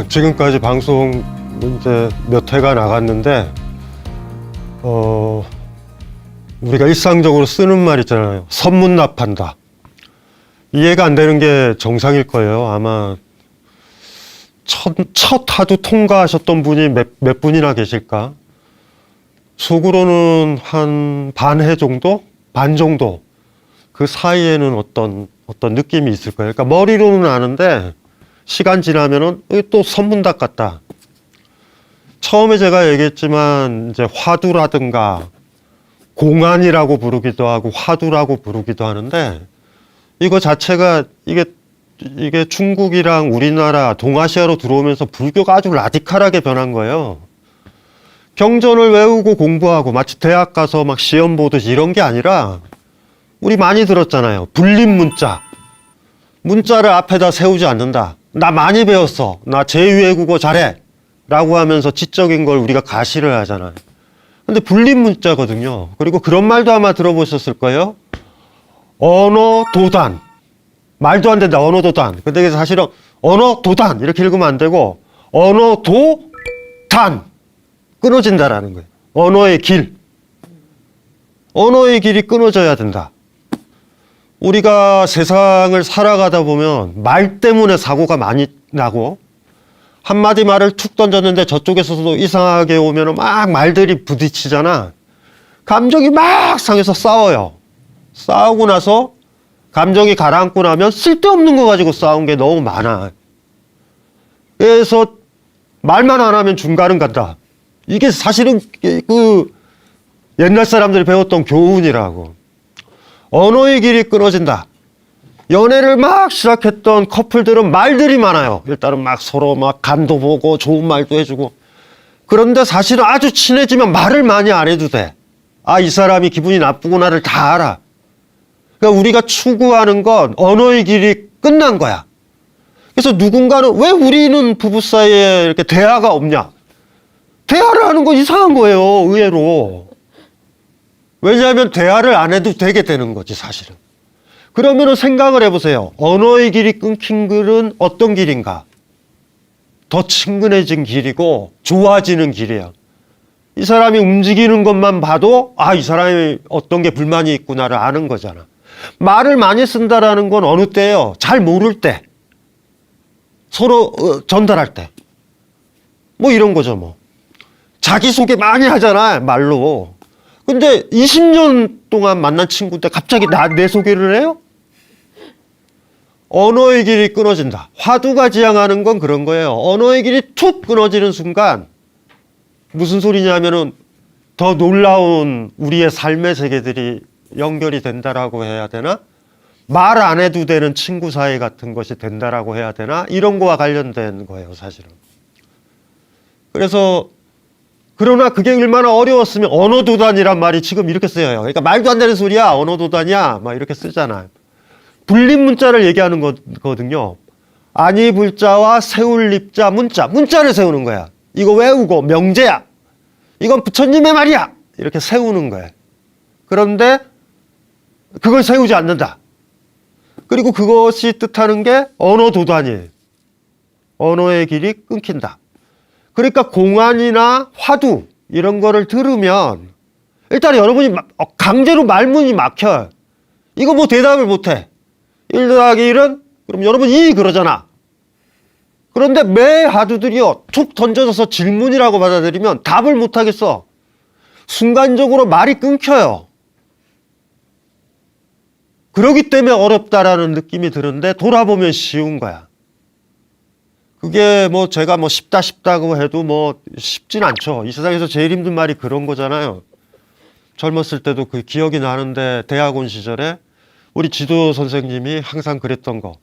지금까지 방송 이제 몇 회가 나갔는데, 우리가 일상적으로 쓰는 말 있잖아요. 선문납한다. 이해가 안 되는 게 정상일 거예요. 아마 첫 하도 통과하셨던 분이 몇 분이나 계실까? 속으로는 한 반 해 정도? 반 정도. 그 사이에는 어떤 느낌이 있을 거예요. 그러니까 머리로는 아는데, 시간 지나면은 또 선문답 같다. 처음에 제가 얘기했지만 이제 화두라든가 공안이라고 부르기도 하고 화두라고 부르기도 하는데, 이거 자체가 이게 중국이랑 우리나라 동아시아로 들어오면서 불교가 아주 라디칼하게 변한 거예요. 경전을 외우고 공부하고 마치 대학 가서 막 시험 보듯이 이런 게 아니라, 우리 많이 들었잖아요. 불립문자. 문자를 앞에다 세우지 않는다. 나 많이 배웠어. 나 제2외국어 잘해. 라고 하면서 지적인 걸 우리가 가시를 하잖아요. 근데 불립문자거든요. 그리고 그런 말도 아마 들어보셨을 거예요. 언어도단. 말도 안 된다. 언어도단. 근데 사실은 언어도단. 이렇게 읽으면 안 되고, 언어도단. 끊어진다라는 거예요. 언어의 길. 언어의 길이 끊어져야 된다. 우리가 세상을 살아가다 보면 말 때문에 사고가 많이 나고, 한마디 말을 툭 던졌는데 저쪽에서도 이상하게 오면 막 말들이 부딪히잖아. 감정이 막 상해서 싸워요. 싸우고 나서 감정이 가라앉고 나면 쓸데없는 거 가지고 싸운 게 너무 많아. 그래서 말만 안 하면 중간은 간다. 이게 사실은 그 옛날 사람들이 배웠던 교훈이라고. 언어의 길이 끊어진다. 연애를 막 시작했던 커플들은 말들이 많아요. 일단은 막 서로 막 간도 보고 좋은 말도 해주고. 그런데 사실은 아주 친해지면 말을 많이 안 해도 돼. 아, 이 사람이 기분이 나쁘구나를 다 알아. 그러니까 우리가 추구하는 건 언어의 길이 끝난 거야. 그래서 누군가는 왜 우리는 부부 사이에 이렇게 대화가 없냐? 대화를 하는 건 이상한 거예요, 의외로. 왜냐하면 대화를 안 해도 되게 되는 거지, 사실은. 그러면은 생각을 해보세요. 언어의 길이 끊긴 길은 어떤 길인가? 더 친근해진 길이고 좋아지는 길이에요. 이 사람이 움직이는 것만 봐도 아, 이 사람이 어떤 게 불만이 있구나를 아는 거잖아. 말을 많이 쓴다라는 건 어느 때예요? 잘 모를 때. 서로 전달할 때. 뭐 이런 거죠, 뭐. 자기소개 많이 하잖아, 말로. 근데 20년 동안 만난 친구인데 갑자기 내 소개를 해요? 언어의 길이 끊어진다. 화두가 지향하는 건 그런 거예요. 언어의 길이 툭 끊어지는 순간 무슨 소리냐면은 더 놀라운 우리의 삶의 세계들이 연결이 된다라고 해야 되나? 말 안 해도 되는 친구 사이 같은 것이 된다라고 해야 되나? 이런 거와 관련된 거예요, 사실은. 그래서 그러나 그게 얼마나 어려웠으면 언어도단이란 말이 지금 이렇게 쓰여요. 그러니까 말도 안 되는 소리야. 언어도단이야. 막 이렇게 쓰잖아요. 불립문자를 얘기하는 거거든요. 아니 불자와 세울 립자 문자. 문자를 세우는 거야. 이거 외우고 명제야. 이건 부처님의 말이야. 이렇게 세우는 거야. 그런데 그걸 세우지 않는다. 그리고 그것이 뜻하는 게 언어도단이에요. 언어의 길이 끊긴다. 그러니까 공안이나 화두 이런 거를 들으면 일단 여러분이 강제로 말문이 막혀요. 이거 뭐 대답을 못해. 1 더하기 1은 그럼 여러분 2 그러잖아. 그런데 매 화두들이요 툭 던져져서 질문이라고 받아들이면 답을 못하겠어. 순간적으로 말이 끊겨요. 그러기 때문에 어렵다라는 느낌이 드는데 돌아보면 쉬운 거야. 그게 뭐 제가 뭐 쉽다고 해도 뭐 쉽진 않죠. 이 세상에서 제일 힘든 말이 그런 거잖아요. 젊었을 때도 그 기억이 나는데 대학원 시절에 우리 지도 선생님이 항상 그랬던 거.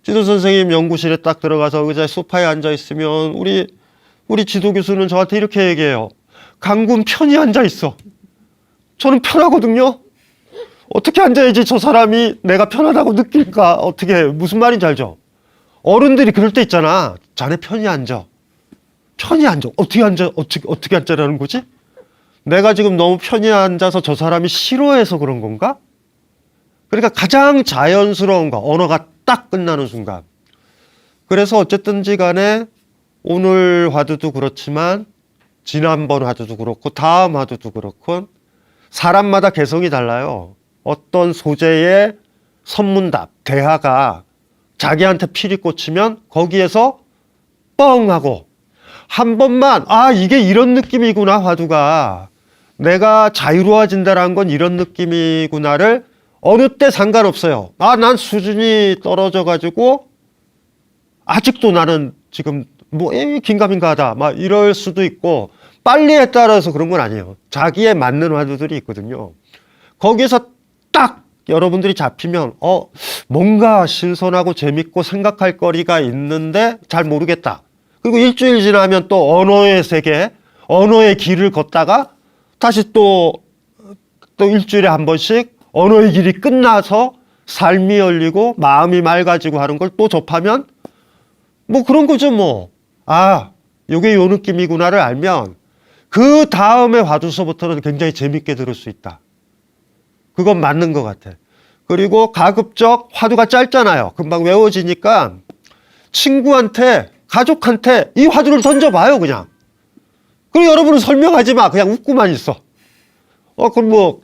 지도 선생님 연구실에 딱 들어가서 의자에 소파에 앉아 있으면 우리 지도 교수는 저한테 이렇게 얘기해요. 강군 편히 앉아 있어. 저는 편하거든요. 어떻게 앉아야지 저 사람이 내가 편하다고 느낄까? 어떻게 무슨 말인지 알죠? 어른들이 그럴 때 있잖아. 자네 편히 앉아. 편히 앉아. 어떻게 앉아? 어떻게 앉자라는 거지? 내가 지금 너무 편히 앉아서 저 사람이 싫어해서 그런 건가? 그러니까 가장 자연스러운 거, 언어가 딱 끝나는 순간. 그래서 어쨌든지 간에 오늘 화두도 그렇지만 지난번 화두도 그렇고 다음 화두도 그렇고 사람마다 개성이 달라요. 어떤 소재의 선문답, 대화가 자기한테 필이 꽂히면 거기에서 뻥 하고 한 번만 이게 이런 느낌이구나 화두가 내가 자유로워진다라는 건 이런 느낌이구나를 어느 때 상관없어요. 난 수준이 떨어져 가지고 아직도 나는 지금 긴가민가하다 막 이럴 수도 있고 빨리에 따라서 그런 건 아니에요. 자기에 맞는 화두들이 있거든요. 거기에서 딱 여러분들이 잡히면 뭔가 신선하고 재밌고 생각할 거리가 있는데 잘 모르겠다. 그리고 일주일 지나면 또 언어의 세계, 언어의 길을 걷다가 다시 또 일주일에 한 번씩 언어의 길이 끝나서 삶이 열리고 마음이 맑아지고 하는 걸 또 접하면 뭐 그런 거죠 뭐. 요게 요 느낌이구나를 알면 그 다음에 화두서부터는 굉장히 재밌게 들을 수 있다. 그건 맞는 것 같아. 그리고 가급적 화두가 짧잖아요. 금방 외워지니까 친구한테 가족한테 이 화두를 던져봐요 그냥. 그리고 여러분은 설명하지 마. 그냥 웃고만 있어. 그럼 뭐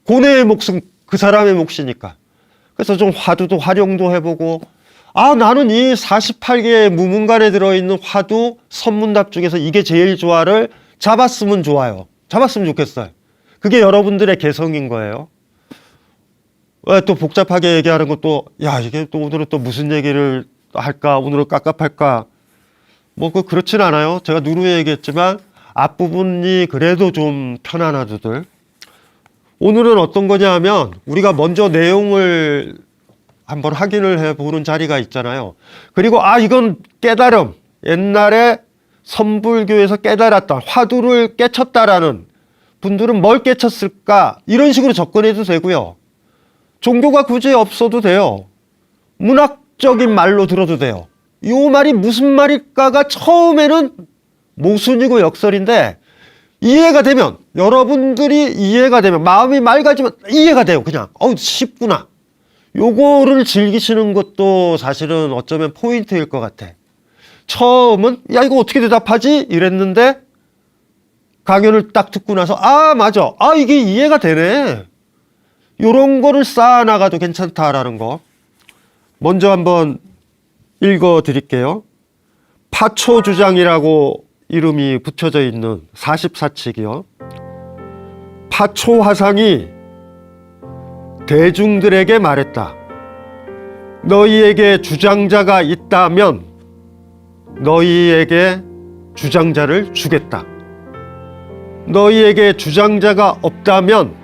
고뇌의 몫은 그 사람의 몫이니까. 그래서 좀 화두도 활용도 해보고 나는 이 48개의 무문간에 들어있는 화두 선문답 중에서 이게 제일 좋아를 잡았으면 좋아요. 잡았으면 좋겠어요. 그게 여러분들의 개성인 거예요. 왜 또 복잡하게 얘기하는 것도 이게 또 오늘은 또 무슨 얘기를 할까 오늘은 깝깝할까 그렇진 않아요. 제가 누누이 얘기했지만 앞부분이 그래도 좀 편한 화두들. 오늘은 어떤 거냐 하면 우리가 먼저 내용을 한번 확인을 해보는 자리가 있잖아요. 그리고 이건 깨달음. 옛날에 선불교에서 깨달았다. 화두를 깨쳤다라는 분들은 뭘 깨쳤을까? 이런 식으로 접근해도 되고요. 종교가 굳이 없어도 돼요. 문학적인 말로 들어도 돼요. 이 말이 무슨 말일까가 처음에는 모순이고 역설인데 이해가 되면 여러분들이 이해가 되면 마음이 맑아지면 이해가 돼요. 그냥 쉽구나. 요거를 즐기시는 것도 사실은 어쩌면 포인트일 것 같아. 처음은 이거 어떻게 대답하지? 이랬는데 강연을 딱 듣고 나서 맞아. 이게 이해가 되네. 요런 거를 쌓아나가도 괜찮다라는 거. 먼저 한번 읽어 드릴게요. 파초주장이라고 이름이 붙여져 있는 44칙이요. 파초화상이 대중들에게 말했다. 너희에게 주장자가 있다면 너희에게 주장자를 주겠다. 너희에게 주장자가 없다면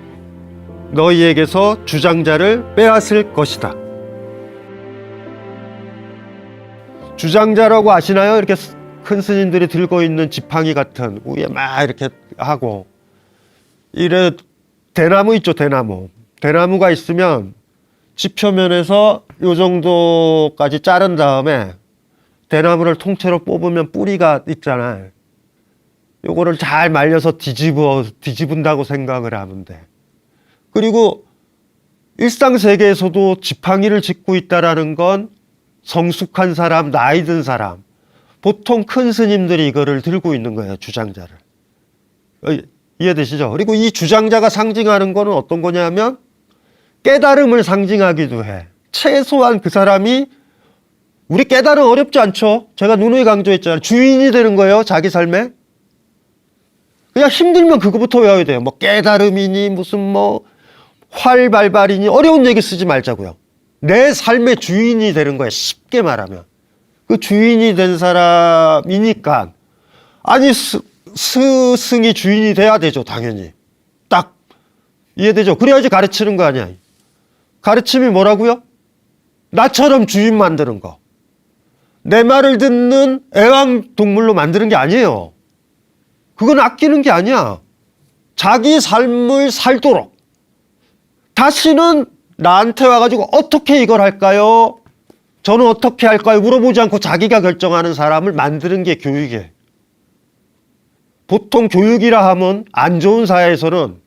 너희에게서 주장자를 빼앗을 것이다. 주장자라고 아시나요? 이렇게 큰 스님들이 들고 있는 지팡이 같은 위에 막 이렇게 하고 이래 대나무 있죠. 대나무가 있으면 지표면에서 요 정도까지 자른 다음에 대나무를 통째로 뽑으면 뿌리가 있잖아요. 요거를 잘 말려서 뒤집은다고 생각을 하면 돼. 그리고 일상세계에서도 지팡이를 짚고 있다라는 건 성숙한 사람, 나이 든 사람, 보통 큰 스님들이 이거를 들고 있는 거예요. 주장자를. 이해되시죠? 그리고 이 주장자가 상징하는 거는 어떤 거냐면 깨달음을 상징하기도 해. 최소한 그 사람이 우리 깨달음 어렵지 않죠? 제가 누누이 강조했잖아요. 주인이 되는 거예요. 자기 삶에. 그냥 힘들면 그거부터 외워야 돼요. 깨달음이니 무슨 활발발이니 어려운 얘기 쓰지 말자고요. 내 삶의 주인이 되는 거예요. 쉽게 말하면. 그 주인이 된 사람이니까 스승이 주인이 돼야 되죠. 당연히. 딱 이해되죠? 그래야지 가르치는 거 아니야. 가르침이 뭐라고요? 나처럼 주인 만드는 거. 내 말을 듣는 애완동물로 만드는 게 아니에요. 그건 아끼는 게 아니야. 자기 삶을 살도록. 다시는 나한테 와가지고 어떻게 이걸 할까요? 저는 어떻게 할까요? 물어보지 않고 자기가 결정하는 사람을 만드는 게 교육이에요. 보통 교육이라 하면 안 좋은 사회에서는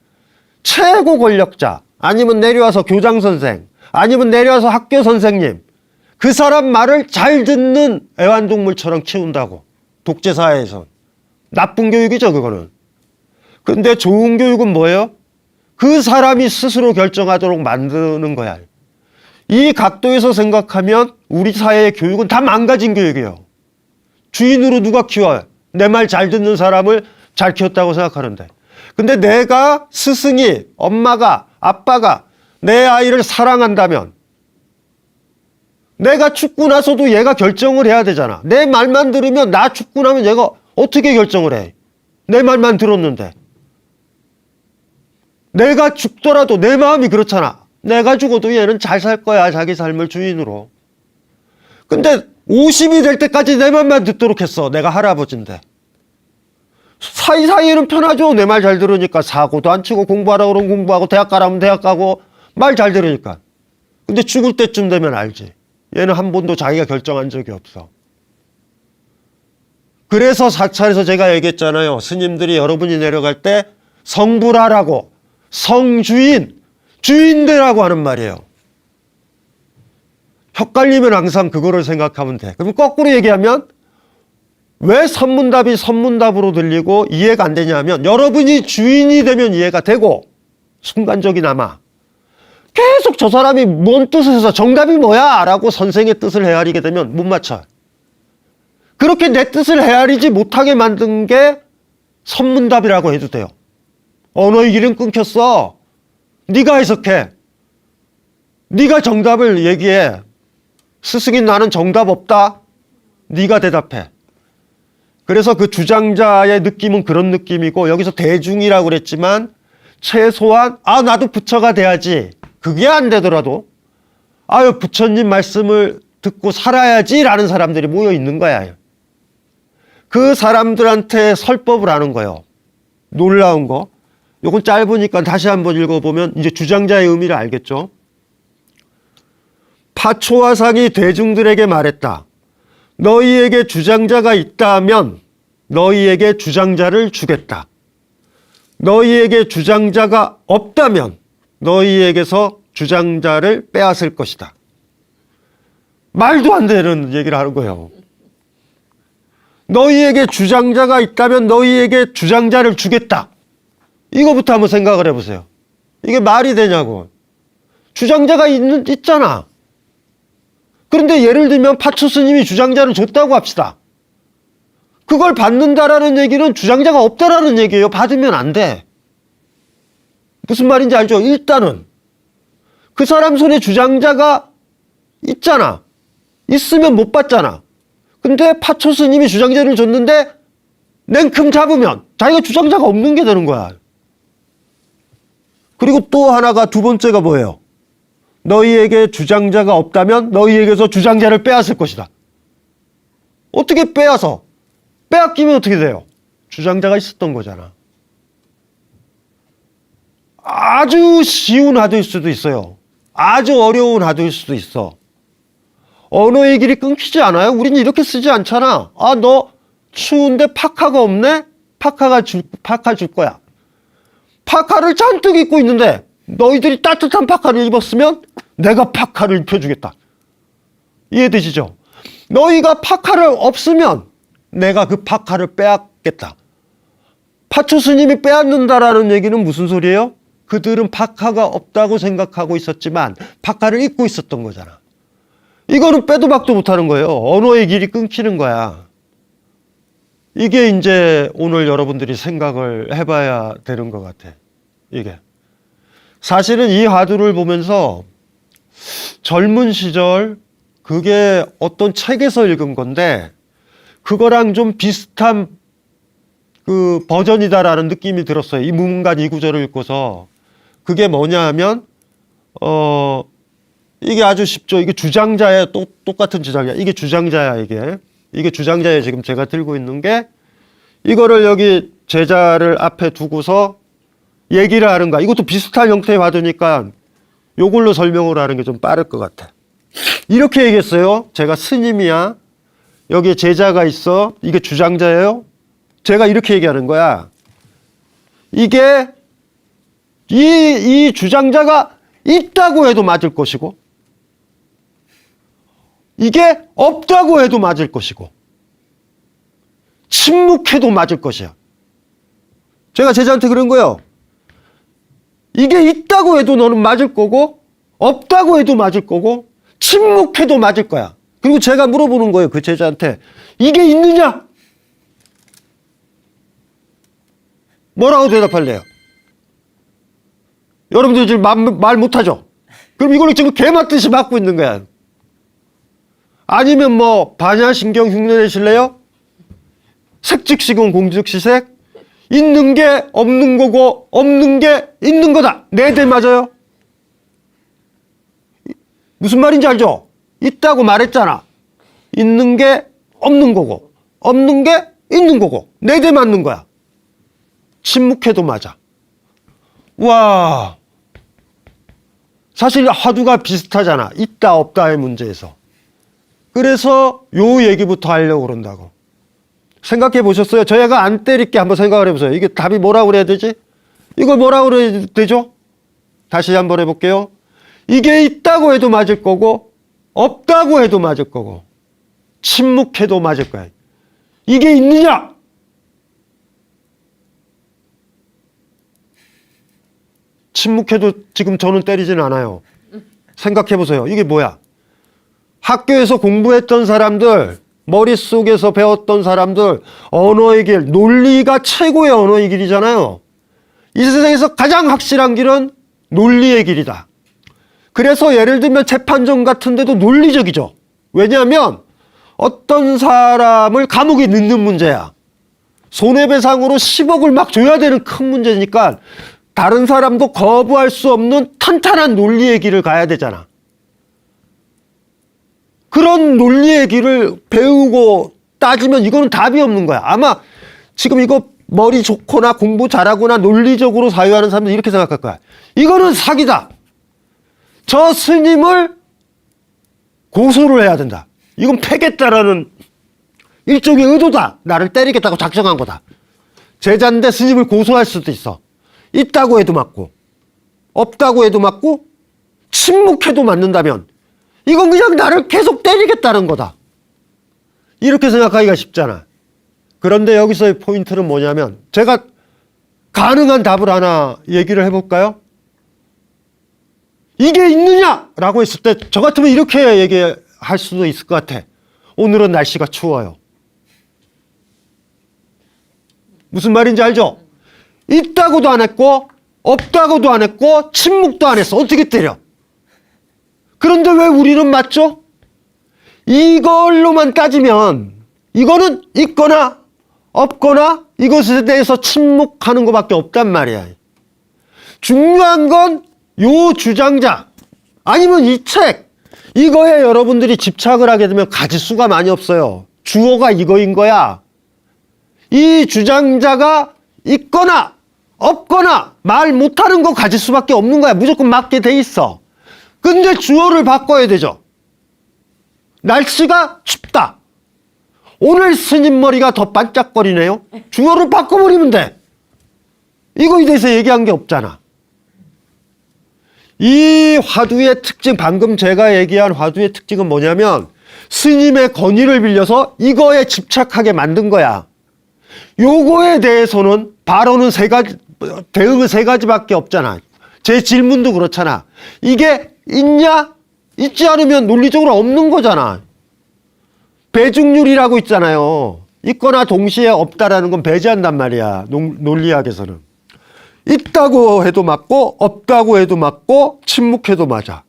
최고 권력자, 아니면 내려와서 교장 선생, 아니면 내려와서 학교 선생님, 그 사람 말을 잘 듣는 애완동물처럼 키운다고. 독재사회에서. 나쁜 교육이죠, 그거는. 근데 좋은 교육은 뭐예요? 그 사람이 스스로 결정하도록 만드는 거야. 이 각도에서 생각하면 우리 사회의 교육은 다 망가진 교육이에요. 주인으로 누가 키워요? 내 말 잘 듣는 사람을 잘 키웠다고 생각하는데. 근데 내가 스승이, 엄마가, 아빠가 내 아이를 사랑한다면 내가 죽고 나서도 얘가 결정을 해야 되잖아. 내 말만 들으면 나 죽고 나면 얘가 어떻게 결정을 해? 내 말만 들었는데. 내가 죽더라도 내 마음이 그렇잖아. 내가 죽어도 얘는 잘 살 거야. 자기 삶을 주인으로. 근데 50이 될 때까지 내 말만 듣도록 했어. 내가 할아버지인데. 사이사이에는 편하죠. 내 말 잘 들으니까. 사고도 안 치고 공부하라 그러면 공부하고 대학 가라면 대학 가고 말 잘 들으니까. 근데 죽을 때쯤 되면 알지. 얘는 한 번도 자기가 결정한 적이 없어. 그래서 사찰에서 제가 얘기했잖아요. 스님들이 여러분이 내려갈 때 성불하라고 성주인, 주인되라고 하는 말이에요. 헷갈리면 항상 그거를 생각하면 돼. 그럼 거꾸로 얘기하면 왜 선문답이 선문답으로 들리고 이해가 안 되냐면 여러분이 주인이 되면 이해가 되고 순간적이나마 계속 저 사람이 뭔 뜻을 해서 정답이 뭐야? 라고 선생의 뜻을 헤아리게 되면 못 맞춰. 그렇게 내 뜻을 헤아리지 못하게 만든 게 선문답이라고 해도 돼요. 언어의 길은 끊겼어. 네가 해석해. 네가 정답을 얘기해. 스승인 나는 정답 없다. 네가 대답해. 그래서 그 주장자의 느낌은 그런 느낌이고 여기서 대중이라고 그랬지만 최소한 나도 부처가 돼야지. 그게 안 되더라도 부처님 말씀을 듣고 살아야지 라는 사람들이 모여 있는 거야. 그 사람들한테 설법을 하는 거예요. 놀라운 거. 요건 짧으니까 다시 한번 읽어보면 이제 주장자의 의미를 알겠죠. 파초화상이 대중들에게 말했다. 너희에게 주장자가 있다면 너희에게 주장자를 주겠다. 너희에게 주장자가 없다면 너희에게서 주장자를 빼앗을 것이다. 말도 안 되는 얘기를 하는 거예요. 너희에게 주장자가 있다면 너희에게 주장자를 주겠다. 이거부터 한번 생각을 해보세요. 이게 말이 되냐고. 주장자가 있잖아. 그런데 예를 들면 파초 스님이 주장자를 줬다고 합시다. 그걸 받는다라는 얘기는 주장자가 없다라는 얘기예요. 받으면 안 돼. 무슨 말인지 알죠? 일단은 그 사람 손에 주장자가 있잖아. 있으면 못 받잖아. 근데 파초 스님이 주장자를 줬는데 냉큼 잡으면 자기가 주장자가 없는 게 되는 거야. 그리고 또 하나가 두 번째가 뭐예요? 너희에게 주장자가 없다면 너희에게서 주장자를 빼앗을 것이다. 어떻게 빼앗어? 빼앗기면 어떻게 돼요? 주장자가 있었던 거잖아. 아주 쉬운 화두일 수도 있어요. 아주 어려운 화두일 수도 있어. 언어의 길이 끊기지 않아요? 우리는 이렇게 쓰지 않잖아. 너 추운데 파카가 없네? 파카 줄 거야. 파카를 잔뜩 입고 있는데 너희들이 따뜻한 파카를 입었으면 내가 파카를 입혀주겠다. 이해되시죠? 너희가 파카를 없으면 내가 그 파카를 빼앗겠다. 파초 스님이 빼앗는다라는 얘기는 무슨 소리예요? 그들은 파카가 없다고 생각하고 있었지만 파카를 입고 있었던 거잖아. 이거는 빼도 박도 못하는 거예요. 언어의 길이 끊기는 거야. 이게 이제 오늘 여러분들이 생각을 해봐야 되는 것 같아. 이게. 사실은 이 화두를 보면서 젊은 시절 그게 어떤 책에서 읽은 건데 그거랑 좀 비슷한 그 버전이다라는 느낌이 들었어요. 이 무문간 이 구절을 읽고서. 그게 뭐냐 하면 이게 아주 쉽죠. 이게 주장자야. 똑같은 주장이야. 이게 주장자야. 이게 주장자예요. 지금 제가 들고 있는 게. 이거를 여기 제자를 앞에 두고서 얘기를 하는 거야. 이것도 비슷한 형태의 화두니까 요걸로 설명을 하는 게 좀 빠를 것 같아. 이렇게 얘기했어요. 제가 스님이야. 여기에 제자가 있어. 이게 주장자예요. 제가 이렇게 얘기하는 거야. 이게 이 주장자가 있다고 해도 맞을 것이고 이게 없다고 해도 맞을 것이고 침묵해도 맞을 것이야. 제가 제자한테 그런 거예요. 이게 있다고 해도 너는 맞을 거고 없다고 해도 맞을 거고 침묵해도 맞을 거야. 그리고 제가 물어보는 거예요. 그 제자한테 이게 있느냐? 뭐라고 대답할래요? 여러분들 지금 말 못하죠? 그럼 이걸로 지금 개 맞듯이 맞고 있는 거야. 아니면 뭐 반야신경 흉내 내실래요? 색즉시공 공즉시색. 있는 게 없는 거고 없는 게 있는 거다. 네 대 맞아요. 무슨 말인지 알죠? 있다고 말했잖아. 있는 게 없는 거고 없는 게 있는 거고 네 대 맞는 거야. 침묵해도 맞아. 와, 사실 화두가 비슷하잖아. 있다 없다의 문제에서. 그래서 요 얘기부터 하려고 그런다고. 생각해 보셨어요? 저희가 안 때릴게 한번 생각을 해보세요. 이게 답이 뭐라고 그래야 되지? 이걸 뭐라고 그래야 되죠? 다시 한번 해볼게요. 이게 있다고 해도 맞을 거고 없다고 해도 맞을 거고 침묵해도 맞을 거야. 이게 있느냐? 침묵해도 지금 저는 때리진 않아요. 생각해 보세요. 이게 뭐야? 학교에서 공부했던 사람들, 머릿속에서 배웠던 사람들, 언어의 길, 논리가 최고의 언어의 길이잖아요. 이 세상에서 가장 확실한 길은 논리의 길이다. 그래서 예를 들면 재판정 같은 데도 논리적이죠. 왜냐하면 어떤 사람을 감옥에 넣는 문제야. 손해배상으로 10억을 막 줘야 되는 큰 문제니까 다른 사람도 거부할 수 없는 탄탄한 논리의 길을 가야 되잖아. 그런 논리의 길을 배우고 따지면 이거는 답이 없는 거야. 아마 지금 이거 머리 좋거나 공부 잘하거나 논리적으로 사유하는 사람들 이렇게 생각할 거야. 이거는 사기다. 저 스님을 고소를 해야 된다. 이건 패겠다라는 일종의 의도다. 나를 때리겠다고 작정한 거다. 제자인데 스님을 고소할 수도 있어. 있다고 해도 맞고 없다고 해도 맞고 침묵해도 맞는다면 이건 그냥 나를 계속 때리겠다는 거다. 이렇게 생각하기가 쉽잖아. 그런데 여기서의 포인트는 뭐냐면 제가 가능한 답을 하나 얘기를 해볼까요? 이게 있느냐라고 했을 때 저 같으면 이렇게 얘기할 수도 있을 것 같아. 오늘은 날씨가 추워요. 무슨 말인지 알죠? 있다고도 안 했고 없다고도 안 했고 침묵도 안 했어. 어떻게 때려? 그런데 왜 우리는 맞죠? 이걸로만 따지면 이거는 있거나 없거나 이것에 대해서 침묵하는 것밖에 없단 말이야. 중요한 건 요 주장자 아니면 이 책 이거에 여러분들이 집착을 하게 되면 가질 수가 많이 없어요. 주어가 이거인 거야. 이 주장자가 있거나 없거나 말 못하는 거 가질 수밖에 없는 거야. 무조건 맞게 돼 있어. 근데 주어를 바꿔야 되죠. 날씨가 춥다. 오늘 스님 머리가 더 반짝거리네요. 주어를 바꿔버리면 돼. 이거에 대해서 얘기한 게 없잖아. 이 화두의 특징, 방금 제가 얘기한 화두의 특징은 뭐냐면 스님의 권위를 빌려서 이거에 집착하게 만든 거야. 요거에 대해서는 바로는 세 가지, 대응은 세 가지밖에 없잖아. 제 질문도 그렇잖아. 이게 있냐? 있지 않으면 논리적으로 없는 거잖아. 배중률이라고 있잖아요. 있거나 동시에 없다라는 건 배제한단 말이야. 논리학에서는. 있다고 해도 맞고 없다고 해도 맞고 침묵해도 맞아.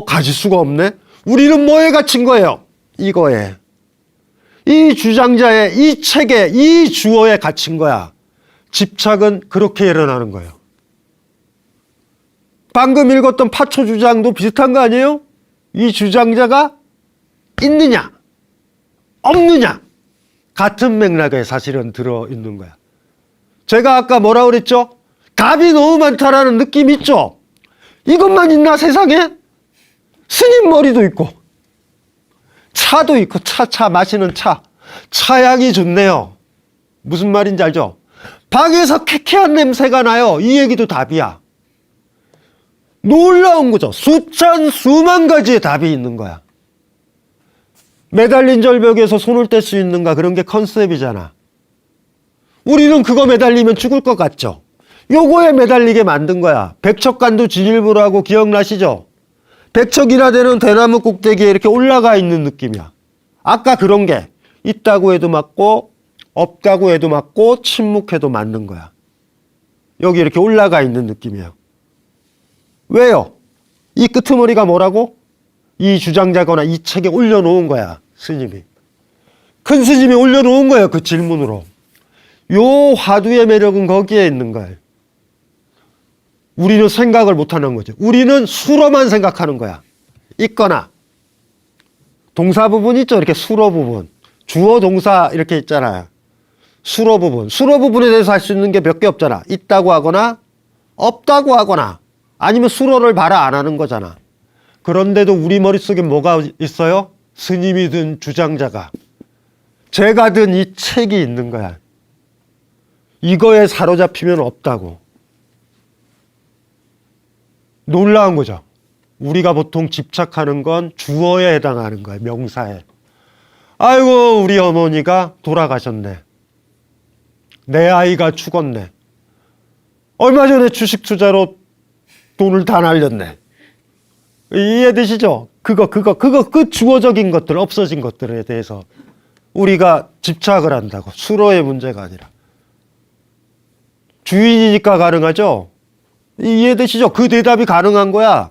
가질 수가 없네. 우리는 뭐에 갇힌 거예요? 이거에. 이 주장자의 이 책에 이 주어에 갇힌 거야. 집착은 그렇게 일어나는 거예요. 방금 읽었던 파초 주장도 비슷한 거 아니에요? 이 주장자가 있느냐 없느냐 같은 맥락에 사실은 들어있는 거야. 제가 아까 뭐라고 그랬죠? 답이 너무 많다라는 느낌 있죠? 이것만 있나 세상에? 스님 머리도 있고 차도 있고 차 마시는 차향이 좋네요. 무슨 말인지 알죠? 방에서 쾌쾌한 냄새가 나요. 이 얘기도 답이야. 놀라운 거죠. 수천 수만 가지의 답이 있는 거야. 매달린 절벽에서 손을 뗄 수 있는가, 그런 게 컨셉이잖아. 우리는 그거 매달리면 죽을 것 같죠. 요거에 매달리게 만든 거야. 백척간두 진일보라고 기억나시죠? 백척이나 되는 대나무 꼭대기에 이렇게 올라가 있는 느낌이야. 아까 그런 게 있다고 해도 맞고 없다고 해도 맞고 침묵해도 맞는 거야. 여기 이렇게 올라가 있는 느낌이에요. 왜요? 이 끄트머리가 뭐라고? 이 주장자거나 이 책에 올려놓은 거야, 스님이. 큰 스님이 올려놓은 거예요, 그 질문으로. 요 화두의 매력은 거기에 있는 거예요. 우리는 생각을 못하는 거죠. 우리는 수로만 생각하는 거야. 있거나. 동사 부분 있죠? 이렇게 수로 부분. 주어 동사 이렇게 있잖아요. 수로 부분. 수로 부분에 대해서 할 수 있는 게 몇 개 없잖아. 있다고 하거나 없다고 하거나 아니면 수로를 발화 안 하는 거잖아. 그런데도 우리 머릿속에 뭐가 있어요? 스님이 든 주장자가. 제가 든 이 책이 있는 거야. 이거에 사로잡히면 없다고. 놀라운 거죠. 우리가 보통 집착하는 건 주어에 해당하는 거예요. 명사에. 아이고 우리 어머니가 돌아가셨네. 내 아이가 죽었네. 얼마 전에 주식 투자로 돈을 다 날렸네. 이해되시죠? 그 주어적인 것들, 없어진 것들에 대해서 우리가 집착을 한다고. 수로의 문제가 아니라. 주인이니까 가능하죠? 이해되시죠? 그 대답이 가능한 거야.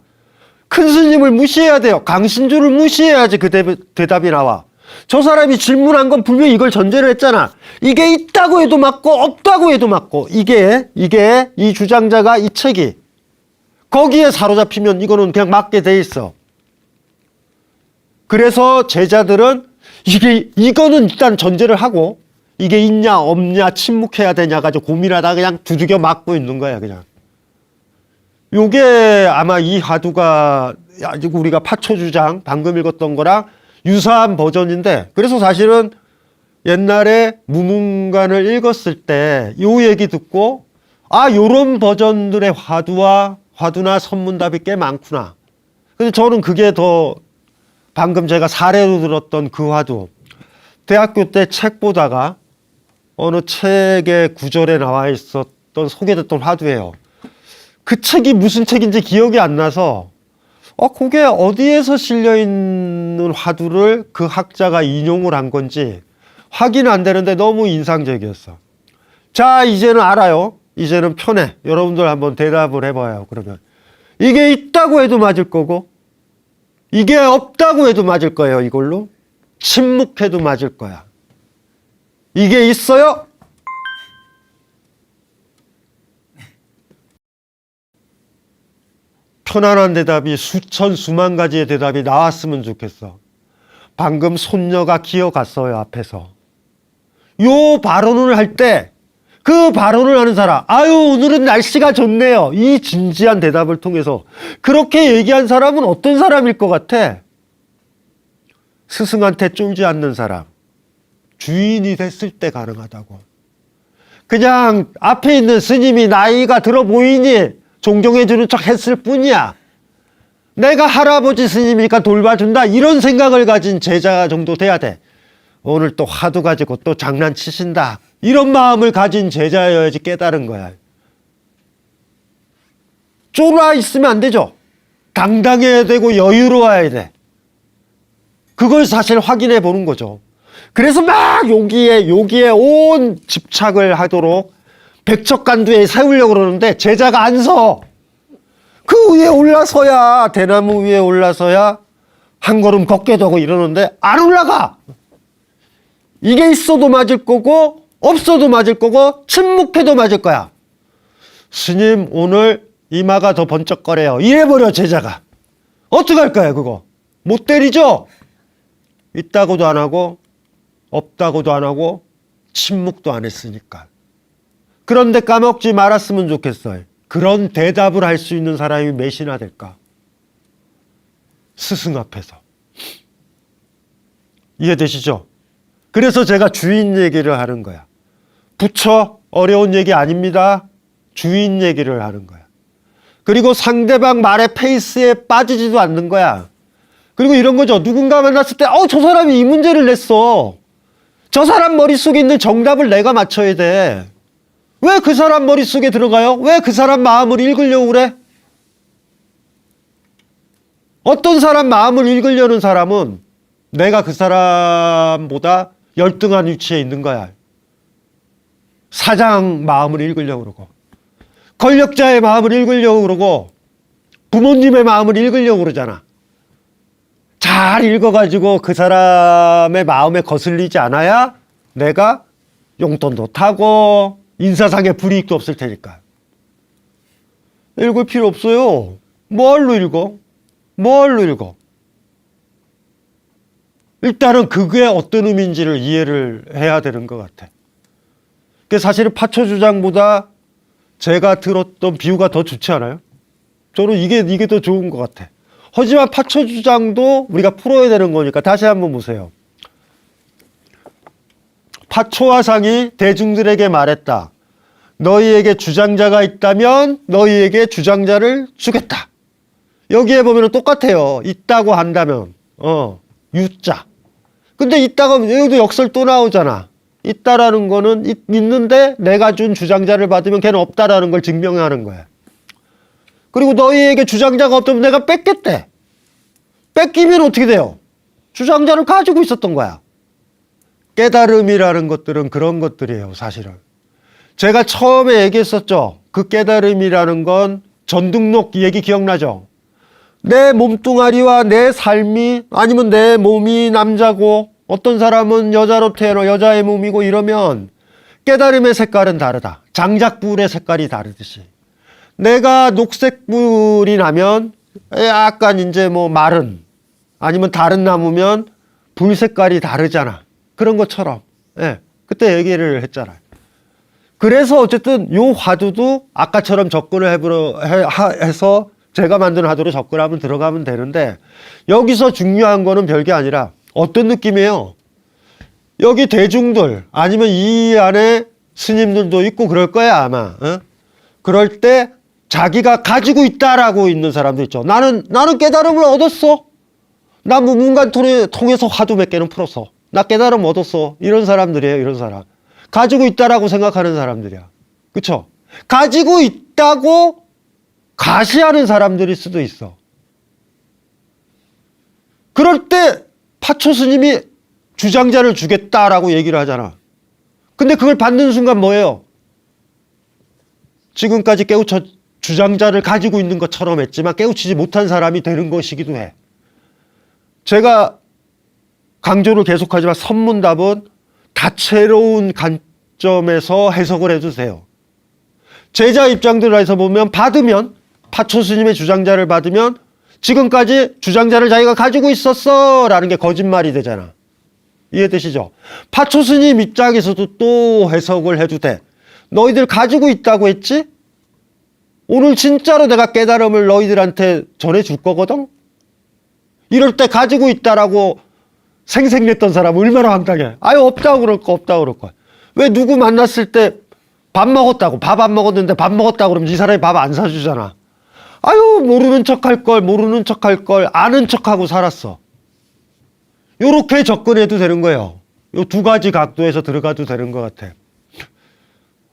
큰 스님을 무시해야 돼요. 강신주를 무시해야지 그 대답이 나와. 저 사람이 질문한 건 분명히 이걸 전제로 했잖아. 이게 있다고 해도 맞고 없다고 해도 맞고 이게 이 주장자가 이 책이 거기에 사로잡히면 이거는 그냥 맞게 돼 있어. 그래서 제자들은 이거는 일단 전제를 하고 이게 있냐 없냐 침묵해야 되냐 가지고 고민하다가 그냥 두들겨 맞고 있는 거야 그냥. 요게 아마 이 화두가 아직 우리가 파초주장 방금 읽었던 거랑 유사한 버전인데, 그래서 사실은 옛날에 무문관을 읽었을 때 요 얘기 듣고 요런 버전들의 화두나 선문답이 꽤 많구나. 근데 저는 그게 더 방금 제가 사례로 들었던 그 화두, 대학교 때 책 보다가 어느 책의 구절에 나와 있었던 소개됐던 화두예요. 그 책이 무슨 책인지 기억이 안 나서 그게 어디에서 실려있는 화두를 그 학자가 인용을 한 건지 확인 안 되는데 너무 인상적이었어. 자, 이제는 알아요. 이제는 편해. 여러분들 한번 대답을 해봐요. 그러면 이게 있다고 해도 맞을 거고 이게 없다고 해도 맞을 거예요. 이걸로 침묵해도 맞을 거야. 이게 있어요? 편안한 대답이 수천 수만 가지의 대답이 나왔으면 좋겠어. 방금 손녀가 기어갔어요. 앞에서 요 발언을 할 때 그 발언을 하는 사람, 오늘은 날씨가 좋네요. 이 진지한 대답을 통해서 그렇게 얘기한 사람은 어떤 사람일 것 같아? 스승한테 쫄지 않는 사람, 주인이 됐을 때 가능하다고. 그냥 앞에 있는 스님이 나이가 들어 보이니 존경해주는 척 했을 뿐이야. 내가 할아버지 스님이니까 돌봐준다 이런 생각을 가진 제자 정도 돼야 돼. 오늘 또 화두 가지고 또 장난치신다 이런 마음을 가진 제자여야지 깨달은 거야. 쫄아 있으면 안 되죠. 당당해야 되고 여유로워야 돼. 그걸 사실 확인해 보는 거죠. 그래서 막 여기에 온 집착을 하도록 백척간두에 세우려고 그러는데 제자가 안 서. 그 위에 올라서야, 대나무 위에 올라서야 한 걸음 걷게 되고 이러는데 안 올라가. 이게 있어도 맞을 거고 없어도 맞을 거고 침묵해도 맞을 거야. 스님 오늘 이마가 더 번쩍거려요. 이래버려 제자가. 어떡할 거야 그거. 못 때리죠. 있다고도 안 하고 없다고도 안 하고 침묵도 안 했으니까. 그런데 까먹지 말았으면 좋겠어요. 그런 대답을 할 수 있는 사람이 몇이나 될까? 스승 앞에서. 이해되시죠? 그래서 제가 주인 얘기를 하는 거야. 부처 어려운 얘기 아닙니다. 주인 얘기를 하는 거야. 그리고 상대방 말의 페이스에 빠지지도 않는 거야. 그리고 이런 거죠. 누군가 만났을 때, 저 사람이 이 문제를 냈어. 저 사람 머릿속에 있는 정답을 내가 맞춰야 돼. 왜 그 사람 머릿속에 들어가요? 왜 그 사람 마음을 읽으려고 그래? 어떤 사람 마음을 읽으려는 사람은 내가 그 사람보다 열등한 위치에 있는 거야. 사장 마음을 읽으려고 그러고, 권력자의 마음을 읽으려고 그러고, 부모님의 마음을 읽으려고 그러잖아. 잘 읽어가지고 그 사람의 마음에 거슬리지 않아야 내가 용돈도 타고 인사상의 불이익도 없을 테니까. 읽을 필요 없어요. 뭘로 읽어? 뭘로 읽어? 일단은 그게 어떤 의미인지를 이해를 해야 되는 것 같아. 사실은 파초주장보다 제가 들었던 비유가 더 좋지 않아요? 저는 이게 더 좋은 것 같아. 하지만 파초주장도 우리가 풀어야 되는 거니까 다시 한번 보세요. 파초화상이 대중들에게 말했다. 너희에게 주장자가 있다면 너희에게 주장자를 주겠다. 여기에 보면 똑같아요. 있다고 한다면 유자. 근데 있다고 하면 여기도 역설 또 나오잖아. 있다라는 거는 있는데 내가 준 주장자를 받으면 걔는 없다라는 걸 증명하는 거야. 그리고 너희에게 주장자가 없다면 내가 뺏겠대. 뺏기면 어떻게 돼요? 주장자를 가지고 있었던 거야. 깨달음이라는 것들은 그런 것들이에요, 사실은. 제가 처음에 얘기했었죠. 그 깨달음이라는 건 전등록 얘기 기억나죠? 내 몸뚱아리와 내 삶이, 아니면 내 몸이 남자고 어떤 사람은 여자로 태어나 여자의 몸이고 이러면 깨달음의 색깔은 다르다. 장작불의 색깔이 다르듯이. 내가 녹색불이 나면 약간 이제 뭐 마른, 아니면 다른 나무면 불 색깔이 다르잖아. 그런 것처럼. 예, 그때 얘기를 했잖아요. 그래서 어쨌든 요 화두도 아까처럼 접근을 해서 제가 만든 화두로 접근하면 들어가면 되는데, 여기서 중요한 거는 별게 아니라 어떤 느낌이에요? 여기 대중들 아니면 이 안에 스님들도 있고 그럴 거야 아마. 그럴 때 자기가 가지고 있다라고 있는 사람도 있죠. 나는 깨달음을 얻었어. 나 문간 통해서 화두 몇 개는 풀었어. 나 깨달음 얻었어. 이런 사람들이에요. 이런 사람. 가지고 있다라고 생각하는 사람들이야. 그쵸? 가지고 있다고 가시하는 사람들일 수도 있어. 그럴 때 파초 스님이 주장자를 주겠다라고 얘기를 하잖아. 근데 그걸 받는 순간 뭐예요? 지금까지 깨우쳐 주장자를 가지고 있는 것처럼 했지만 깨우치지 못한 사람이 되는 것이기도 해. 제가 강조를 계속하지만 선문답은 다채로운 관점에서 해석을 해주세요. 제자 입장들에서 보면 받으면, 파초 스님의 주장자를 받으면 지금까지 주장자를 자기가 가지고 있었어 라는 게 거짓말이 되잖아. 이해되시죠? 파초 스님 입장에서도 또 해석을 해도 돼. 너희들 가지고 있다고 했지? 오늘 진짜로 내가 깨달음을 너희들한테 전해줄 거거든? 이럴 때 가지고 있다라고 생색냈던 사람 얼마나 황당해. 아유, 없다고 그럴 거, 없다고 그럴 거. 왜 누구 만났을 때 밥 먹었다고, 밥 안 먹었는데 밥 먹었다고 그러면 이 사람이 밥 안 사주잖아. 아유, 모르는 척 할 걸, 모르는 척 할 걸, 아는 척하고 살았어. 요렇게 접근해도 되는 거예요. 요 두 가지 각도에서 들어가도 되는 것 같아.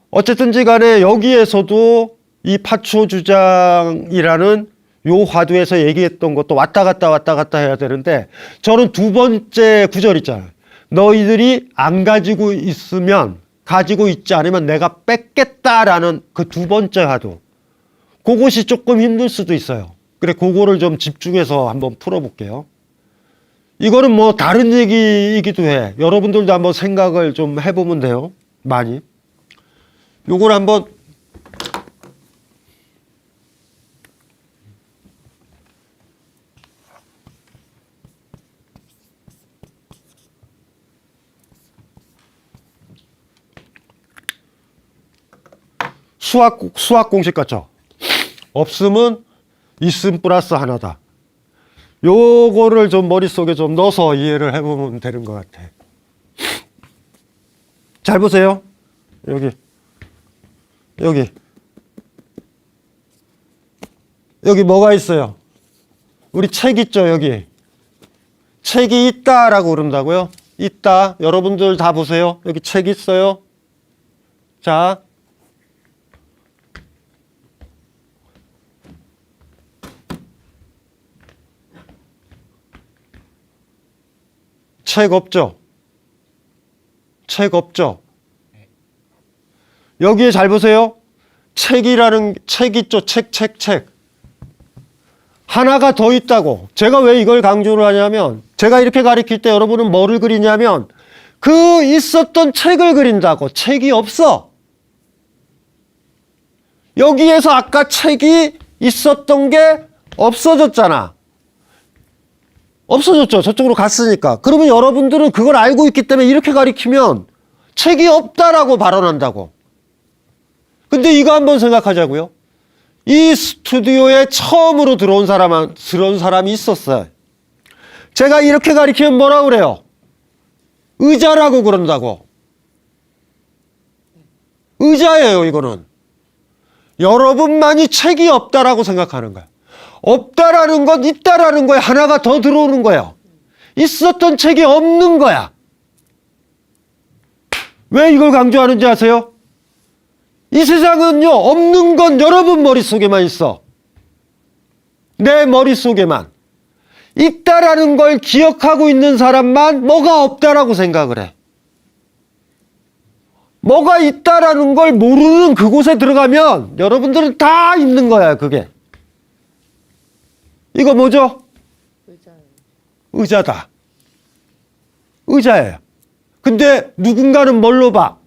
어쨌든지 간에 여기에서도 이 파초 주장이라는 요 화두에서 얘기했던 것도 왔다 갔다 해야 되는데, 저는 두 번째 구절 있잖아요. 너희들이 안 가지고 있으면, 가지고 있지 않으면 내가 뺏겠다라는 그 두 번째 화두. 그것이 조금 힘들 수도 있어요. 그래, 그거를 좀 집중해서 한번 풀어볼게요. 이거는 뭐 다른 얘기이기도 해. 여러분들도 한번 생각을 좀 해보면 돼요. 많이. 요걸 한번 수학 공식 같죠? 없으면 있음 플러스 하나다. 요거를 좀 머릿속에 좀 넣어서 이해를 해보면 되는 것 같아. 잘 보세요. 여기 뭐가 있어요? 우리 책 있죠, 여기. 책이 있다라고 그런다고요? 있다. 여러분들 다 보세요. 여기 책 있어요. 자, 책 없죠? 책 없죠? 여기에 잘 보세요. 책이라는 책 있죠? 책. 하나가 더 있다고. 제가 왜 이걸 강조를 하냐면 제가 이렇게 가리킬 때 여러분은 뭐를 그리냐면 그 있었던 책을 그린다고. 책이 없어. 여기에서 아까 책이 있었던 게 없어졌잖아. 없어졌죠. 저쪽으로 갔으니까. 그러면 여러분들은 그걸 알고 있기 때문에 이렇게 가리키면 책이 없다라고 발언한다고. 근데 이거 한번 생각하자고요. 이 스튜디오에 처음으로 들어온 사람이 있었어요. 제가 이렇게 가리키면 뭐라고 그래요? 의자라고 그런다고. 의자예요, 이거는. 여러분만이 책이 없다라고 생각하는 거야. 없다라는 건 있다라는 거에 하나가 더 들어오는 거예요. 있었던 책이 없는 거야. 왜 이걸 강조하는지 아세요? 이 세상은요, 없는 건 여러분 머릿속에만 있어. 내 머릿속에만. 있다라는 걸 기억하고 있는 사람만 뭐가 없다라고 생각을 해. 뭐가 있다라는 걸 모르는 그곳에 들어가면 여러분들은 다 있는 거야, 그게. 이거 뭐죠? 의자다. 의자예요. 근데 누군가는 뭘로 봐?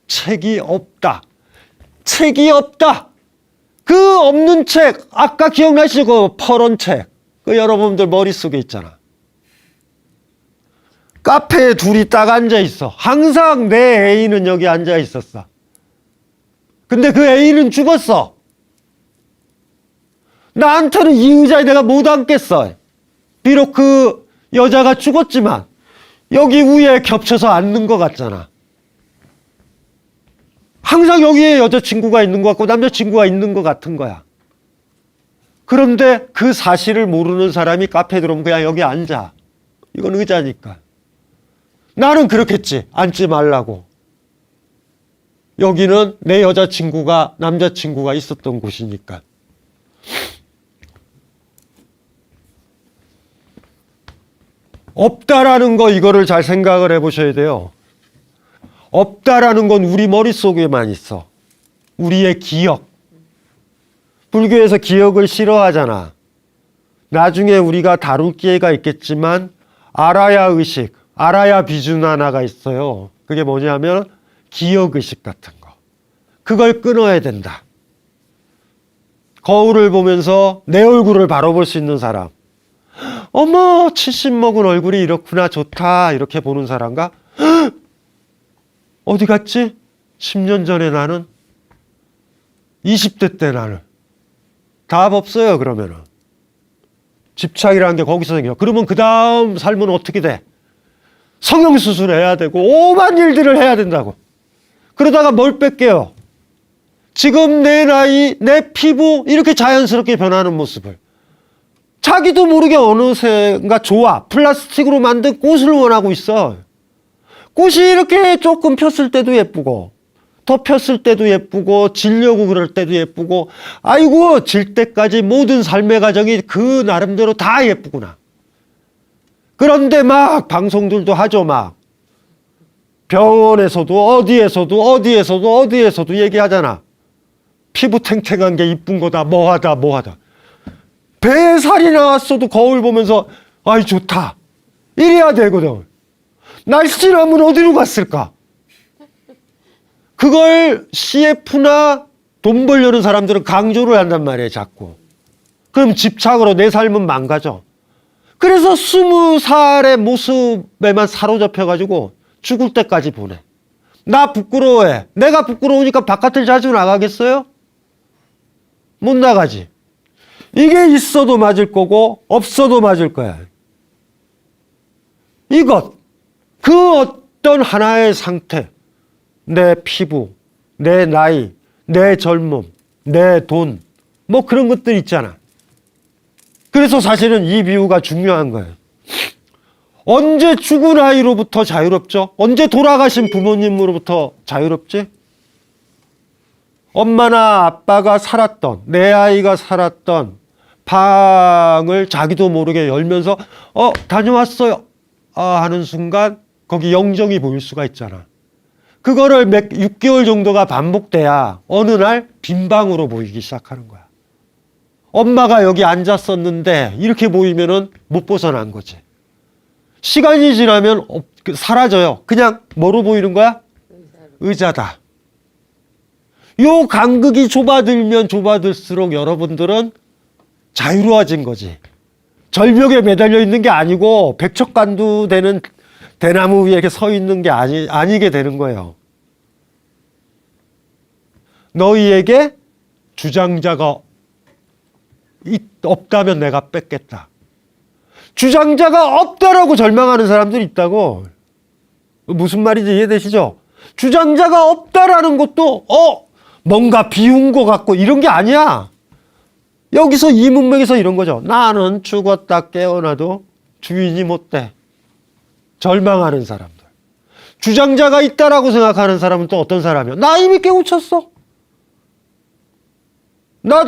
책이 없다. 책이 없다. 그 없는 책, 아까 기억나시죠? 그 퍼런 책. 그 여러분들 머릿속에 있잖아. 카페에 둘이 딱 앉아 있어. 항상 내 애인은 여기 앉아 있었어. 근데 그 애인은 죽었어. 나한테는 이 의자에 내가 못 앉겠어. 비록 그 여자가 죽었지만 여기 위에 겹쳐서 앉는 것 같잖아. 항상 여기에 여자친구가 있는 것 같고 남자친구가 있는 것 같은 거야. 그런데 그 사실을 모르는 사람이 카페에 들어오면 그냥 여기 앉아. 이건 의자니까. 나는 그렇겠지. 앉지 말라고. 여기는 내 여자친구가 남자친구가 있었던 곳이니까. 없다라는 거 이거를 잘 생각을 해보셔야 돼요. 없다라는 건 우리 머릿속에만 있어. 우리의 기억. 불교에서 기억을 싫어하잖아. 나중에 우리가 다룰 기회가 있겠지만 알아야 의식, 알아야 비준 하나가 있어요. 그게 뭐냐면 기억의식 같은 거. 그걸 끊어야 된다. 거울을 보면서 내 얼굴을 바로 볼 수 있는 사람. 어머, 70 먹은 얼굴이 이렇구나, 좋다, 이렇게 보는 사람과 어디 갔지? 10년 전에 나는, 20대 때 나는. 답 없어요, 그러면은. 집착이라는 게 거기서 생겨. 그러면 그 다음 삶은 어떻게 돼? 성형수술 해야 되고, 오만 일들을 해야 된다고. 그러다가 뭘 뺄게요? 지금 내 나이, 내 피부, 이렇게 자연스럽게 변하는 모습을. 자기도 모르게 어느새인가 좋아. 플라스틱으로 만든 꽃을 원하고 있어. 꽃이 이렇게 조금 폈을 때도 예쁘고 더 폈을 때도 예쁘고 지려고 그럴 때도 예쁘고 아이고 질 때까지 모든 삶의 과정이 그 나름대로 다 예쁘구나. 그런데 막 방송들도 하죠. 막 병원에서도 어디에서도 얘기하잖아. 피부 탱탱한 게 이쁜 거다 뭐하다. 배에 살이 나왔어도 거울 보면서 아이 좋다 이래야 되거든. 날씬하면 어디로 갔을까? 그걸 CF나 돈 벌려는 사람들은 강조를 한단 말이에요, 자꾸. 그럼 집착으로 내 삶은 망가져. 그래서 20살의 모습에만 사로잡혀가지고 죽을 때까지 보내. 나 부끄러워해. 내가 부끄러우니까 바깥을 자주 나가겠어요? 못 나가지. 이게 있어도 맞을 거고 없어도 맞을 거야. 이것. 그 어떤 하나의 상태, 내 피부, 내 나이, 내 젊음, 내 돈, 뭐 그런 것들 있잖아. 그래서 사실은 이 비유가 중요한 거예요. 언제 죽은 아이로부터 자유롭죠? 언제 돌아가신 부모님으로부터 자유롭지? 엄마나 아빠가 살았던, 내 아이가 살았던 방을 자기도 모르게 열면서 다녀왔어요 하는 순간 거기 영정이 보일 수가 있잖아. 그거를 6개월 정도가 반복돼야 어느 날 빈 방으로 보이기 시작하는 거야. 엄마가 여기 앉았었는데 이렇게 보이면은 못 벗어난 거지. 시간이 지나면 사라져요. 그냥 뭐로 보이는 거야? 의자다. 요 간극이 좁아들면 좁아들수록 여러분들은 자유로워진 거지. 절벽에 매달려 있는 게 아니고 백척간두 되는 대나무 위에 이렇게 서 있는 게 아니게 되는 거예요. 너희에게 주장자가 없다면 내가 뺏겠다. 주장자가 없다라고 절망하는 사람들이 있다고. 무슨 말인지 이해되시죠? 주장자가 없다라는 것도 뭔가 비운 것 같고 이런 게 아니야. 여기서 이 문맥에서 이런 거죠. 나는 죽었다 깨어나도 주인이 못 돼. 절망하는 사람들. 주장자가 있다라고 생각하는 사람은 또 어떤 사람이야? 나 이미 깨우쳤어. 나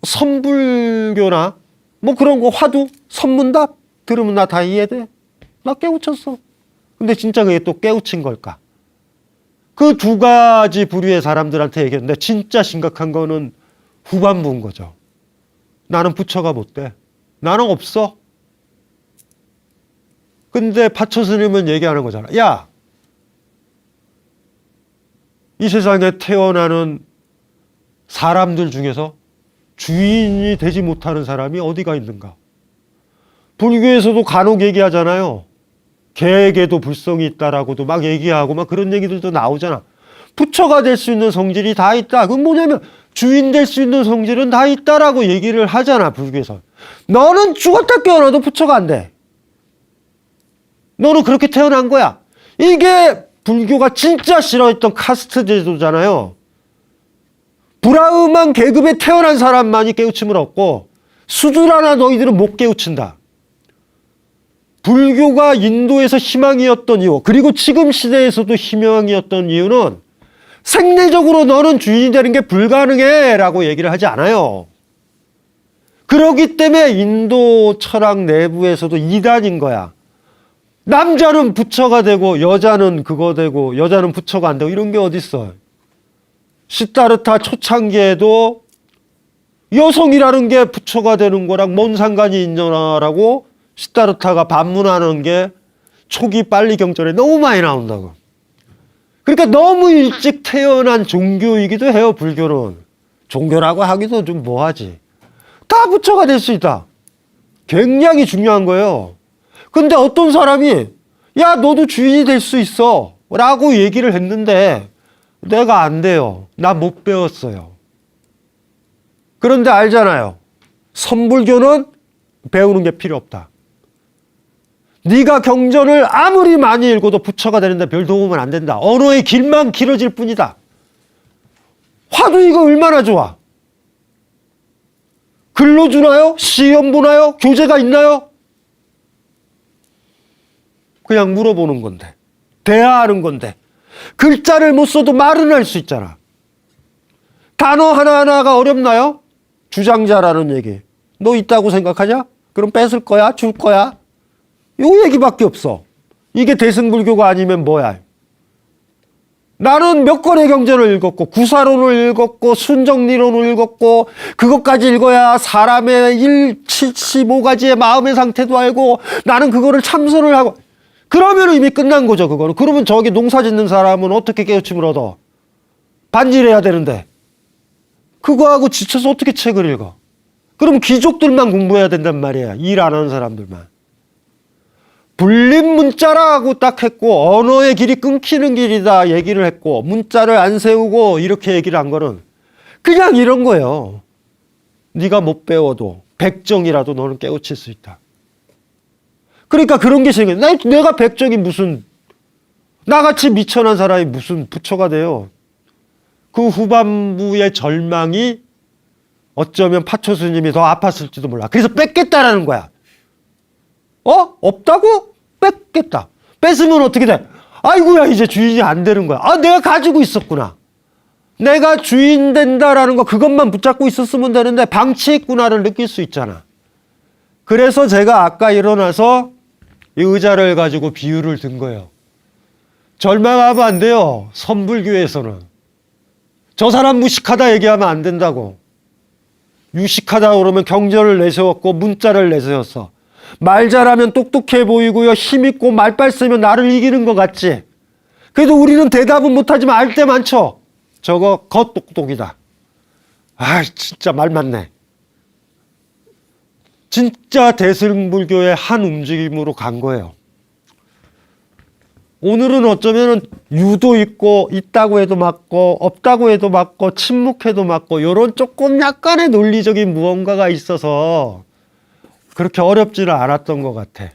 선불교나 뭐 그런 거 화두, 선문답 들으면 나 다 이해돼. 나 깨우쳤어. 근데 진짜 그게 또 깨우친 걸까? 그 두 가지 부류의 사람들한테 얘기했는데 진짜 심각한 거는 후반부인 거죠. 나는 부처가 못 돼. 나는 없어. 근데 파처 스님은 얘기하는 거잖아. 야, 이 세상에 태어나는 사람들 중에서 주인이 되지 못하는 사람이 어디가 있는가? 불교에서도 간혹 얘기하잖아요. 개에게도 불성이 있다라고도 막 얘기하고 막 그런 얘기들도 나오잖아. 부처가 될 수 있는 성질이 다 있다. 그건 뭐냐면 주인 될 수 있는 성질은 다 있다라고 얘기를 하잖아, 불교에서. 너는 죽었다 깨어나도 부처가 안 돼. 너는 그렇게 태어난 거야. 이게 불교가 진짜 싫어했던 카스트 제도잖아요. 브라흐만 계급에 태어난 사람만이 깨우침을 얻고 수두라나 너희들은 못 깨우친다. 불교가 인도에서 희망이었던 이유, 그리고 지금 시대에서도 희망이었던 이유는 생리적으로 너는 주인이 되는 게 불가능해 라고 얘기를 하지 않아요. 그렇기 때문에 인도 철학 내부에서도 이단인 거야. 남자는 부처가 되고 여자는 그거 되고 여자는 부처가 안 되고 이런 게 어딨어. 시타르타 초창기에도 여성이라는 게 부처가 되는 거랑 뭔 상관이 있냐라고 시타르타가 반문하는 게 초기 빨리 경전에 너무 많이 나온다고. 그러니까 너무 일찍 태어난 종교이기도 해요, 불교는. 종교라고 하기도 좀 뭐하지. 다 부처가 될 수 있다. 굉장히 중요한 거예요. 근데 어떤 사람이 야, 너도 주인이 될 수 있어 라고 얘기를 했는데 내가 안 돼요. 나 못 배웠어요. 그런데 알잖아요. 선불교는 배우는 게 필요 없다. 네가 경전을 아무리 많이 읽어도 부처가 되는데 별 도움은 안 된다. 언어의 길만 길어질 뿐이다. 화두 이거 얼마나 좋아. 글로 주나요? 시험 보나요? 교재가 있나요? 그냥 물어보는 건데. 대화하는 건데. 글자를 못 써도 말은 할 수 있잖아. 단어 하나하나가 어렵나요? 주장자라는 얘기. 너 있다고 생각하냐? 그럼 뺏을 거야? 줄 거야? 요 얘기밖에 없어. 이게 대승불교가 아니면 뭐야? 나는 몇 권의 경전을 읽었고 구사론을 읽었고 순정리론을 읽었고 그것까지 읽어야 사람의 75가지의 마음의 상태도 알고 나는 그거를 참선을 하고 그러면 이미 끝난 거죠. 그거는. 그러면 저기 농사 짓는 사람은 어떻게 깨우침을 얻어? 반일해야 되는데 그거하고 지쳐서 어떻게 책을 읽어? 그럼 귀족들만 공부해야 된단 말이야. 일 안 하는 사람들만. 불림 문자라고 딱 했고 언어의 길이 끊기는 길이다 얘기를 했고 문자를 안 세우고 이렇게 얘기를 한 거는 그냥 이런 거예요. 네가 못 배워도 백정이라도 너는 깨우칠 수 있다. 그러니까 그런 게 생겨. 내가 백정이 무슨 나같이 미천한 사람이 무슨 부처가 돼요. 그 후반부의 절망이 어쩌면 파초 스님이 더 아팠을지도 몰라. 그래서 뺏겠다라는 거야. 없다고? 뺏겠다. 뺏으면 어떻게 돼? 아이고야, 이제 주인이 안 되는 거야. 아, 내가 가지고 있었구나. 내가 주인 된다라는 거, 그것만 붙잡고 있었으면 되는데 방치했구나를 느낄 수 있잖아. 그래서 제가 아까 일어나서 이 의자를 가지고 비유를 든 거예요. 절망하면 안 돼요. 선불교에서는. 저 사람 무식하다 얘기하면 안 된다고. 유식하다 그러면 경전을 내세웠고 문자를 내세웠어. 말 잘하면 똑똑해 보이고요. 힘있고 말빨 쓰면 나를 이기는 것 같지. 그래도 우리는 대답은 못하지만 알 때 많죠. 저거 겉똑똑이다. 아, 진짜 말 많네. 진짜 대승불교의 한 움직임으로 간 거예요. 오늘은 어쩌면 유도 있고, 있다고 해도 맞고, 없다고 해도 맞고, 침묵해도 맞고, 이런 조금 약간의 논리적인 무언가가 있어서 그렇게 어렵지는 않았던 것 같아.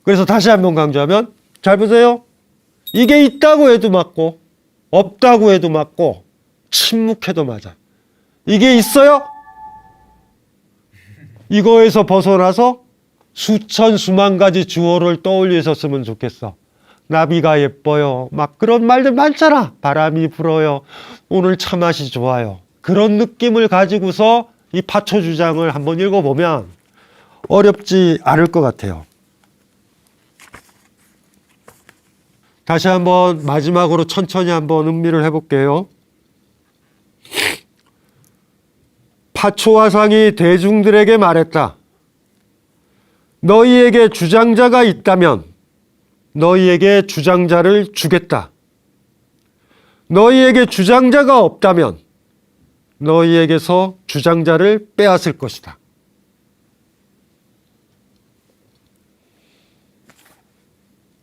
그래서 다시 한번 강조하면, 잘 보세요. 이게 있다고 해도 맞고, 없다고 해도 맞고, 침묵해도 맞아. 이게 있어요? 이거에서 벗어나서 수천 수만 가지 주어를 떠올리셨으면 좋겠어. 나비가 예뻐요. 막 그런 말들 많잖아. 바람이 불어요. 오늘 차 맛이 좋아요. 그런 느낌을 가지고서 이 파초 주장을 한번 읽어보면 어렵지 않을 것 같아요. 다시 한번 마지막으로 천천히 한번 음미를 해볼게요. 파초화상이 대중들에게 말했다. 너희에게 주장자가 있다면 너희에게 주장자를 주겠다. 너희에게 주장자가 없다면 너희에게서 주장자를 빼앗을 것이다.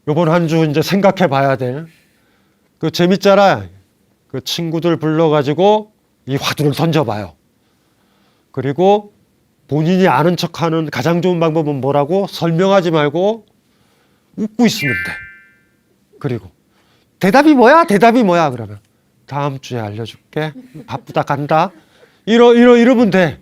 요번 한 주 이제 생각해 봐야 돼. 그 재밌잖아. 그 친구들 불러가지고 이 화두를 던져봐요. 그리고 본인이 아는 척하는 가장 좋은 방법은 뭐라고? 설명하지 말고 웃고 있으면 돼. 그리고 대답이 뭐야? 대답이 뭐야? 그러면 다음 주에 알려줄게. 바쁘다 간다. 이러면 돼.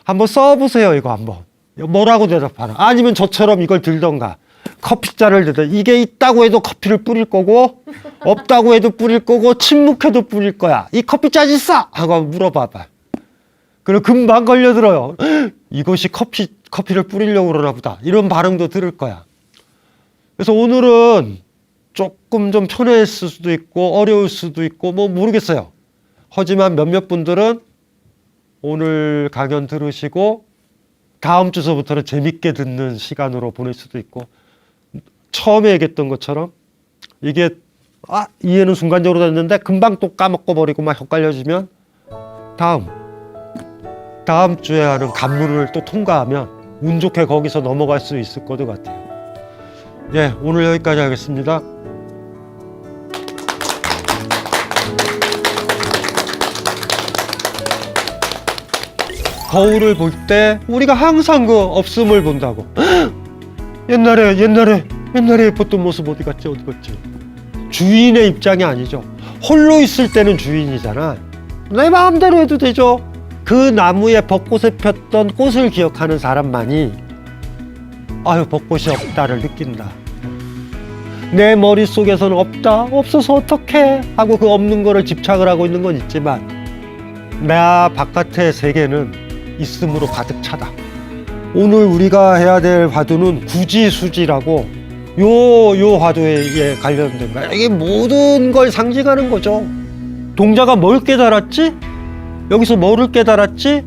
한번 써보세요. 이거 한번. 뭐라고 대답하나? 아니면 저처럼 이걸 들던가. 커피잔을 들다. 이게 있다고 해도 커피를 뿌릴 거고 없다고 해도 뿌릴 거고 침묵해도 뿌릴 거야. 이 커피잔 있어? 하고 물어봐봐. 그럼 금방 걸려들어요. 이것이 커피를 뿌리려고 그러나 보다. 이런 반응도 들을 거야. 그래서 오늘은 조금 좀 편했을 수도 있고 어려울 수도 있고 뭐 모르겠어요. 하지만 몇몇 분들은 오늘 강연 들으시고 다음 주서부터는 재밌게 듣는 시간으로 보낼 수도 있고 처음에 얘기했던 것처럼 이게 이해는 순간적으로 됐는데 금방 또 까먹고 버리고 막 헷갈려지면 다음 주에 하는 관문을 또 통과하면 운 좋게 거기서 넘어갈 수 있을 것 같아요. 예, 오늘 여기까지 하겠습니다. 거울을 볼 때 우리가 항상 그 없음을 본다고. 옛날에 예뻤던 모습 어디 갔지? 주인의 입장이 아니죠. 홀로 있을 때는 주인이잖아. 내 마음대로 해도 되죠. 그 나무에 벚꽃에 폈던 꽃을 기억하는 사람만이 아유 벚꽃이 없다를 느낀다. 내 머릿속에서는 없어서 어떡해 하고 그 없는 거를 집착을 하고 있는 건 있지만 나 바깥의 세계는 있음으로 가득 차다. 오늘 우리가 해야 될 화두는 구지수지라고 요 화두에 관련된 거야. 이게 모든 걸 상징하는 거죠. 동자가 뭘 깨달았지? 여기서 뭐를 깨달았지?